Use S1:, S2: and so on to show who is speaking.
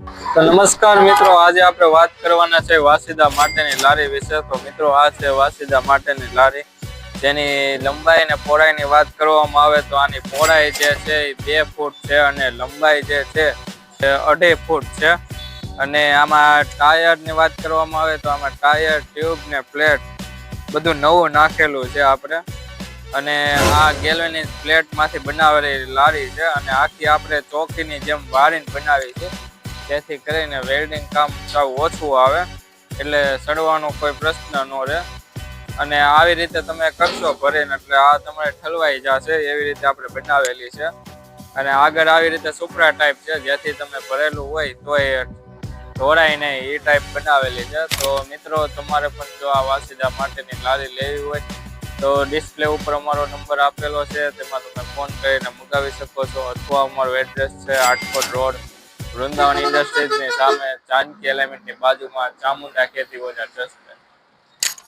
S1: તો નમસ્કાર મિત્રો, આજે આપણે વાત કરવાના છે વાસીદા માટેની લારી વિશે. તો મિત્રો, આ છે વાસીદા માટેની લારી, જેની લંબાઈ અને પહોળાઈની વાત કરવામાં આવે તો આની પહોળાઈ જે છે એ 2 ફૂટ છે અને લંબાઈ જે છે એ 2.5 ફૂટ છે. અને આમાં ટાયરની વાત કરવામાં આવે તો આમાં ટાયર, ટ્યુબ ને પ્લેટ બધું નવું નાખેલું છે આપણે. અને આ ગેલ્વેનિક પ્લેટમાંથી બનાવેલી લારી છે અને આખી આપણે ચોકીની જેમ વાળીને બનાવી છે, જેથી કરીને વેલ્ડિંગ કામ સાવ ઓછું આવે, એટલે સડવાનો કોઈ પ્રશ્ન ન રહે. અને આવી રીતે તમે કરશો ભરીને એટલે આ તમારે ઠલવાઈ જશે, એવી રીતે આપણે બનાવેલી છે. અને આગળ આવી રીતે સુપડા ટાઈપ છે, જેથી તમે ભરેલું હોય તોય ઢોળાય નહીં એ ટાઈપ બનાવેલી છે. તો મિત્રો, તમારે પણ જો આ વાસીદા માટેની લારી લેવી હોય તો ડિસ્પ્લે ઉપર અમારો નંબર આપેલો છે, તેમાં તમે ફોન કરીને મંગાવી શકો છો. અથવા અમારું એડ્રેસ છે રાજકોટ રોડ, વૃંદાવન ઇન્ડસ્ટ્રીઝની સામે ચાંદકી એલિમેન્ટની બાજુમાં ચામુંડા ખેતી બજાર ટ્રસ્ટ.